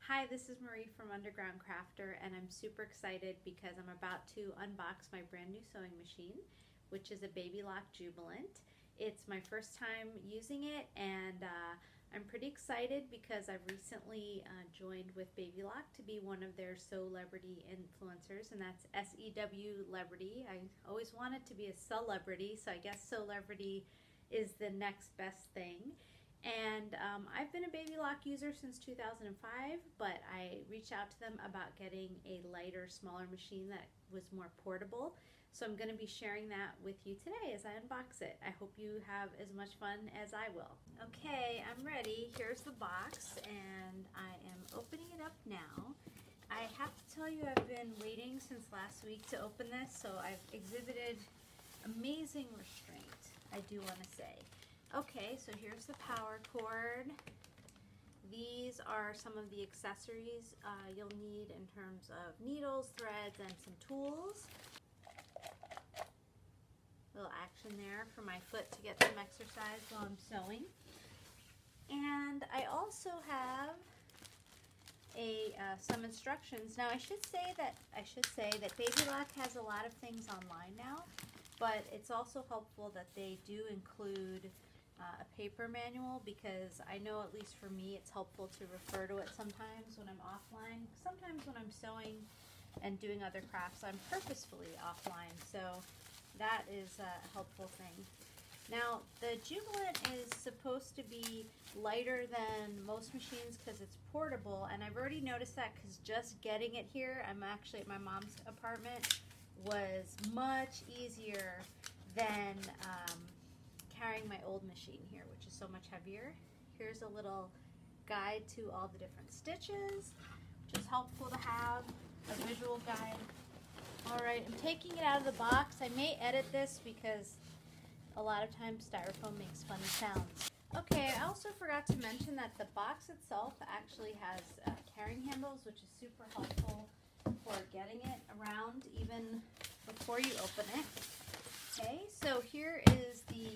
Hi, this is Marie from Underground Crafter, and I'm super excited because I'm about to unbox my brand new sewing machine, which is a Baby Lock Jubilant. It's my first time using it, and I'm pretty excited because I've recently joined with Baby Lock to be one of their Sew-lebrity influencers, and that's S-E-W-lebrity. I always wanted to be a celebrity, so I guess Sew-lebrity is the next best thing. And I've been a Baby Lock user since 2005, but I reached out to them about getting a lighter, smaller machine that was more portable. So I'm going to be sharing that with you today as I unbox it. I hope you have as much fun as I will. Okay, I'm ready. Here's the box, and I am opening it up now. I have to tell you, I've been waiting since last week to open this, so I've exhibited amazing restraint, I do want to say. Okay, so here's the power cord. These are some of the accessories you'll need in terms of needles, threads, and some tools. Little action there for my foot to get some exercise while I'm sewing. And I also have some instructions. Now I should say that Baby Lock has a lot of things online now, but it's also helpful that they do include a paper manual, because I know, at least for me, it's helpful to refer to it sometimes when I'm offline. Sometimes when I'm sewing and doing other crafts, I'm purposefully offline, so that is a helpful thing. Now, the Jubilant is supposed to be lighter than most machines because it's portable, and I've already noticed that because just getting it here, I'm actually at my mom's apartment, was much easier than carrying my old machine here, which is so much heavier. Here's a little guide to all the different stitches, which is helpful to have, a visual guide. Alright, I'm taking it out of the box. I may edit this because a lot of times styrofoam makes funny sounds. Okay, I also forgot to mention that the box itself actually has carrying handles, which is super helpful for getting it around even before you open it. Okay, so here is the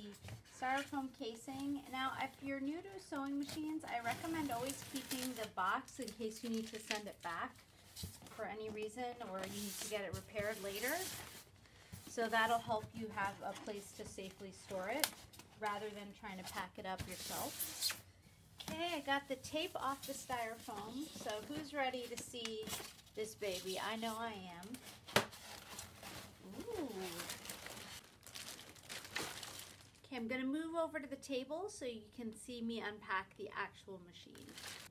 styrofoam casing. Now, if you're new to sewing machines, I recommend always keeping the box in case you need to send it back for any reason, or you need to get it repaired later. So that'll help you have a place to safely store it rather than trying to pack it up yourself. Okay, I got the tape off the styrofoam, so who's ready to see this baby? I know I am. Ooh. Okay, I'm going to move over to the table so you can see me unpack the actual machine.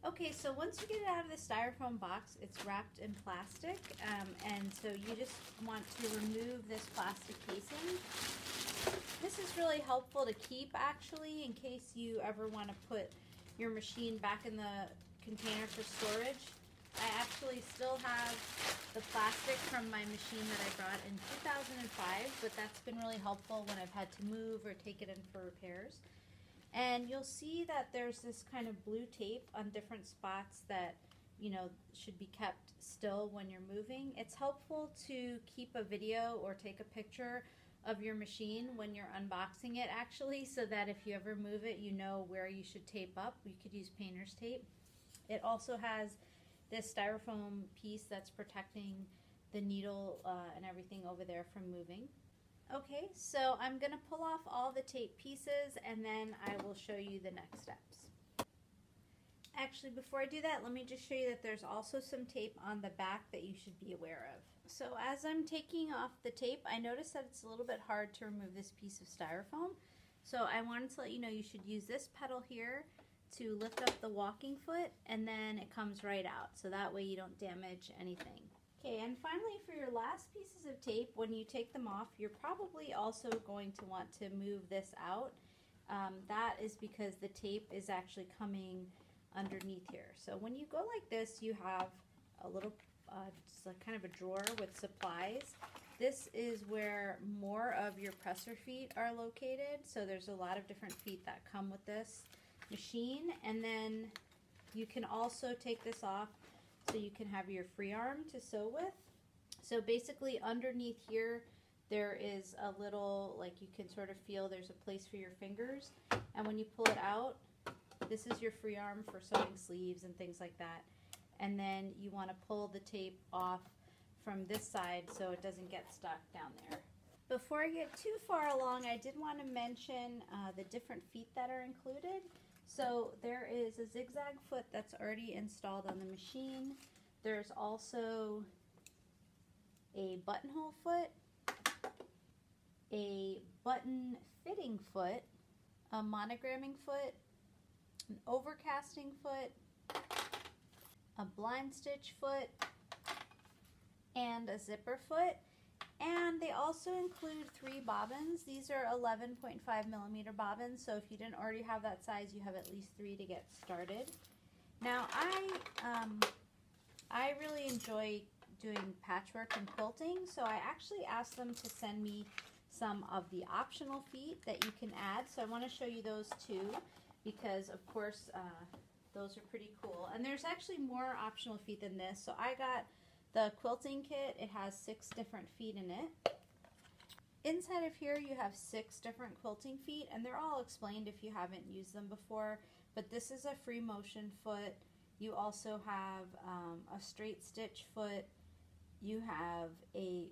Okay, so once you get it out of the styrofoam box, it's wrapped in plastic, and so you just want to remove this plastic casing. This is really helpful to keep, actually, in case you ever want to put your machine back in the container for storage. I actually still have the plastic from my machine that I brought in 2005, but that's been really helpful when I've had to move or take it in for repairs. And you'll see that there's this kind of blue tape on different spots that, you know, should be kept still when you're moving. It's helpful to keep a video or take a picture of your machine when you're unboxing it, actually, so that if you ever move it, you know where you should tape up. You could use painter's tape. It also has this styrofoam piece that's protecting the needle and everything over there from moving. Okay, so I'm going to pull off all the tape pieces, and then I will show you the next steps. Actually, before I do that, let me just show you that there's also some tape on the back that you should be aware of. So as I'm taking off the tape, I noticed that it's a little bit hard to remove this piece of styrofoam. So I wanted to let you know you should use this pedal here to lift up the walking foot, and then it comes right out, so that way you don't damage anything. Okay, and finally, for your last pieces of tape, when you take them off, you're probably also going to want to move this out. That is because the tape is actually coming underneath here. So when you go like this, you have a little, just like kind of a drawer with supplies. This is where more of your presser feet are located, so there's a lot of different feet that come with this machine. And then you can also take this off so you can have your free arm to sew with. So basically underneath here there is a little, like, you can sort of feel there's a place for your fingers, and when you pull it out, this is your free arm for sewing sleeves and things like that. and then you want to pull the tape off from this side so it doesn't get stuck down there. Before I get too far along, I did want to mention the different feet that are included. So there is a zigzag foot that's already installed on the machine. There's also a buttonhole foot, a button fitting foot, a monogramming foot, an overcasting foot, a blind stitch foot, and a zipper foot. And they also include 3 bobbins. These are 11.5 millimeter bobbins, so if you didn't already have that size, you have at least 3 to get started. Now, I really enjoy doing patchwork and quilting, so I actually asked them to send me some of the optional feet that you can add. So I want to show you those too, because of course those are pretty cool. And there's actually more optional feet than this. So I got the quilting kit. It has 6 different feet in it. Inside of here you have 6 different quilting feet, and they're all explained if you haven't used them before, but this is a free motion foot. You also have a straight stitch foot. You have a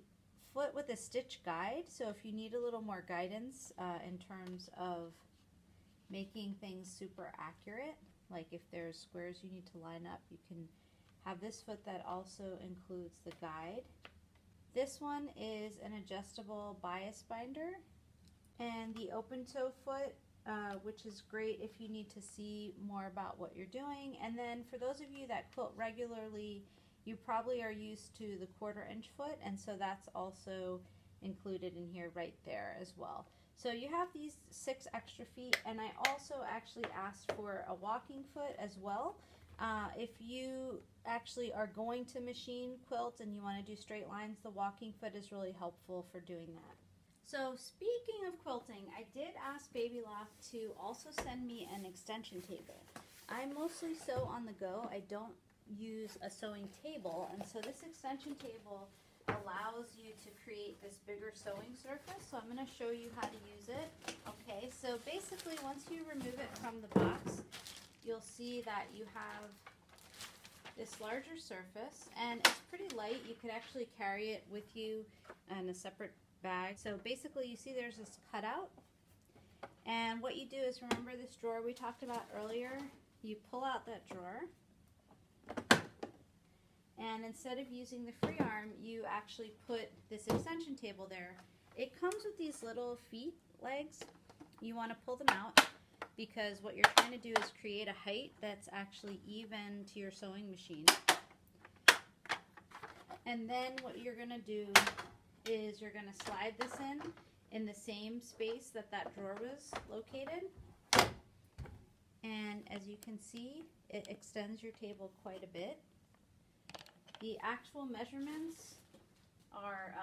foot with a stitch guide, so if you need a little more guidance in terms of making things super accurate, like if there's squares you need to line up, you can have this foot that also includes the guide. This one is an adjustable bias binder, and the open toe foot, which is great if you need to see more about what you're doing. And then for those of you that quilt regularly, you probably are used to the 1/4 inch foot, and so that's also included in here right there as well. So you have these 6 extra feet, and I also actually asked for a walking foot as well. If you actually are going to machine quilt and you want to do straight lines, the walking foot is really helpful for doing that. So speaking of quilting, I did ask Baby Lock to also send me an extension table. I mostly sew on the go. I don't use a sewing table, and so this extension table allows you to create this bigger sewing surface. So I'm going to show you how to use it. Okay, so basically once you remove it from the box, you'll see that you have this larger surface, and it's pretty light. You could actually carry it with you in a separate bag. So basically you see there's this cutout, and what you do is, remember this drawer we talked about earlier? You pull out that drawer, and instead of using the free arm, you actually put this extension table there. It comes with these little feet legs. You want to pull them out, because what you're trying to do is create a height that's actually even to your sewing machine. And then what you're going to do is you're going to slide this in the same space that that drawer was located. And as you can see, it extends your table quite a bit. The actual measurements are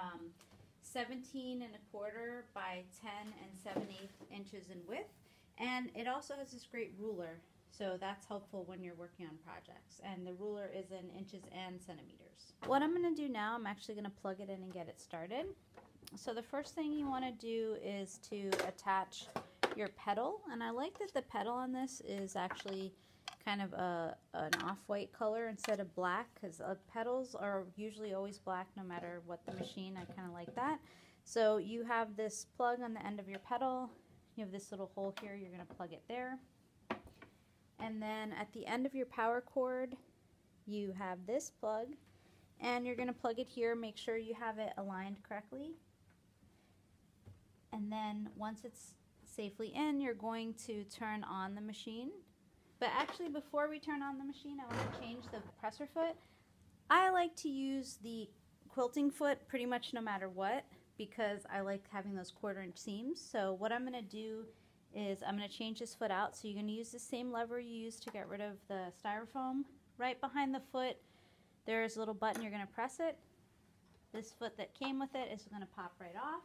17 1/4 by 10 7/8 inches in width. And it also has this great ruler, so that's helpful when you're working on projects. And the ruler is in inches and centimeters. What I'm going to do now, I'm actually going to plug it in and get it started. So the first thing you want to do is to attach your petal. And I like that the petal on this is actually kind of an off-white color instead of black, because petals are usually always black no matter what the machine. I kind of like that. So you have this plug on the end of your petal. You have this little hole here, you're going to plug it there. And then at the end of your power cord, you have this plug, and you're going to plug it here. Make sure you have it aligned correctly. And then once it's safely in, you're going to turn on the machine. But actually, before we turn on the machine, I want to change the presser foot. I like to use the quilting foot pretty much no matter what, because I like having those 1/4 inch seams. So what I'm going to do is I'm going to change this foot out. So you're going to use the same lever you used to get rid of the styrofoam. Right behind the foot, there's a little button. You're going to press it. This foot that came with it is going to pop right off.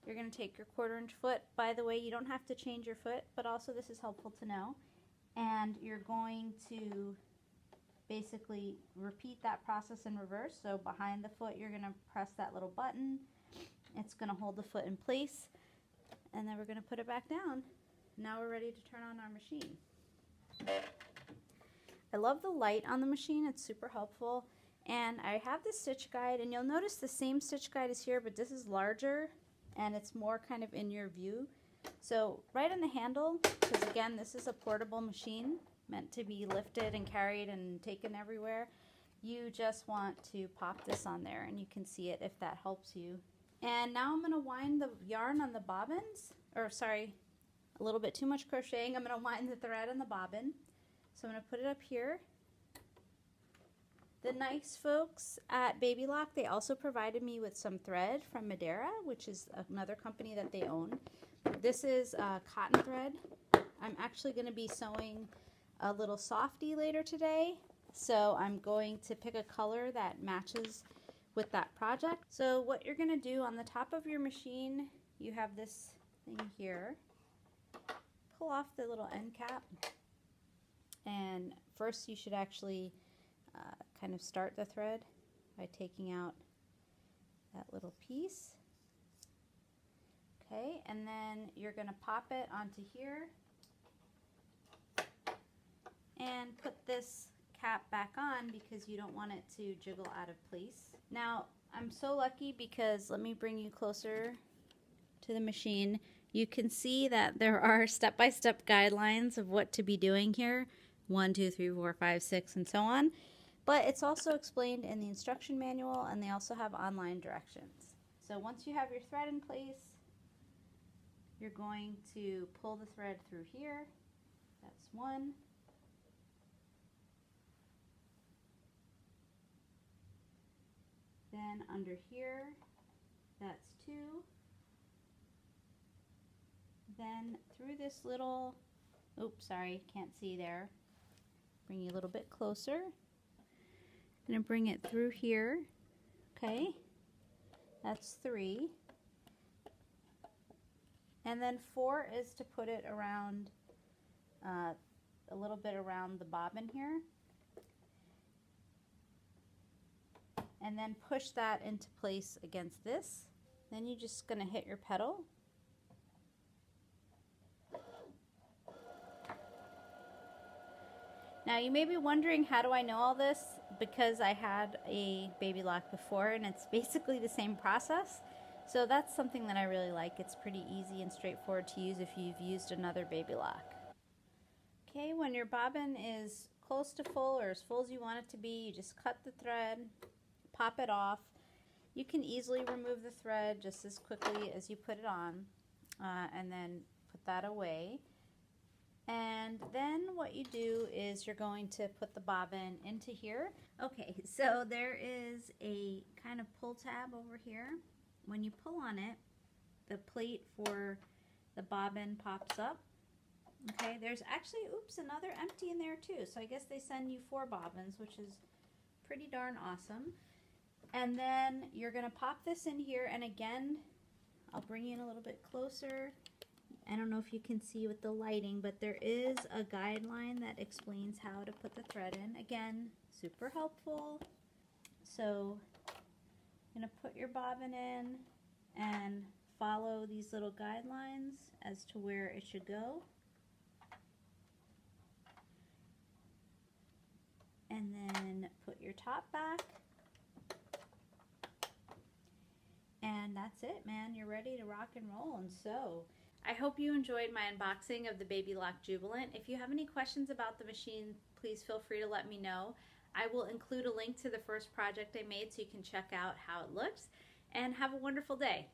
You're going to take your 1/4 inch foot. By the way, you don't have to change your foot, but also this is helpful to know. And you're going to basically repeat that process in reverse. So behind the foot, you're going to press that little button. It's going to hold the foot in place, and then we're going to put it back down. Now we're ready to turn on our machine. I love the light on the machine. It's super helpful. And I have this stitch guide, and you'll notice the same stitch guide is here, but this is larger and it's more kind of in your view. So right on the handle, because again, this is a portable machine meant to be lifted and carried and taken everywhere. You just want to pop this on there and you can see it if that helps you. And now I'm going to wind the yarn on the bobbins, or sorry, a little bit too much crocheting. I'm going to wind the thread on the bobbin. So I'm going to put it up here. The nice folks at Baby Lock, they also provided me with some thread from Madeira, which is another company that they own. This is cotton thread. I'm actually going to be sewing a little softie later today, so I'm going to pick a color that matches with that project. So what you're going to do on the top of your machine, you have this thing here. Pull off the little end cap, and first you should actually kind of start the thread by taking out that little piece. Okay, and then you're going to pop it onto here and put this cap back on because you don't want it to jiggle out of place. Now, I'm so lucky because, let me bring you closer to the machine. You can see that there are step-by-step guidelines of what to be doing here. 1, 2, 3, 4, 5, 6, and so on. But it's also explained in the instruction manual, and they also have online directions. So once you have your thread in place, you're going to pull the thread through here. That's one. Then under here, that's two. Then through this little, oops, sorry, can't see there. Bring you a little bit closer. I'm going to bring it through here. Okay, that's 3. And then 4 is to put it around, a little bit around the bobbin here. And then push that into place against this. Then you're just going to hit your petal. Now you may be wondering, how do I know all this? Because I had a Baby Lock before, and it's basically the same process. So that's something that I really like. It's pretty easy and straightforward to use if you've used another Baby Lock. Okay, when your bobbin is close to full, or as full as you want it to be, you just cut the thread, pop it off. You can easily remove the thread just as quickly as you put it on, and then put that away. And then what you do is you're going to put the bobbin into here. Okay, so there is a kind of pull tab over here. When you pull on it, the plate for the bobbin pops up. Okay, there's actually, oops, another empty in there too. So I guess they send you 4 bobbins, which is pretty darn awesome. And then you're going to pop this in here, and again, I'll bring you in a little bit closer. I don't know if you can see with the lighting, but there is a guideline that explains how to put the thread in. Again, super helpful. So you're going to put your bobbin in and follow these little guidelines as to where it should go. And then put your top back. And that's it, man. You're ready to rock and roll and sew. I hope you enjoyed my unboxing of the Baby Lock Jubilant. If you have any questions about the machine, please feel free to let me know. I will include a link to the first project I made so you can check out how it looks. And have a wonderful day.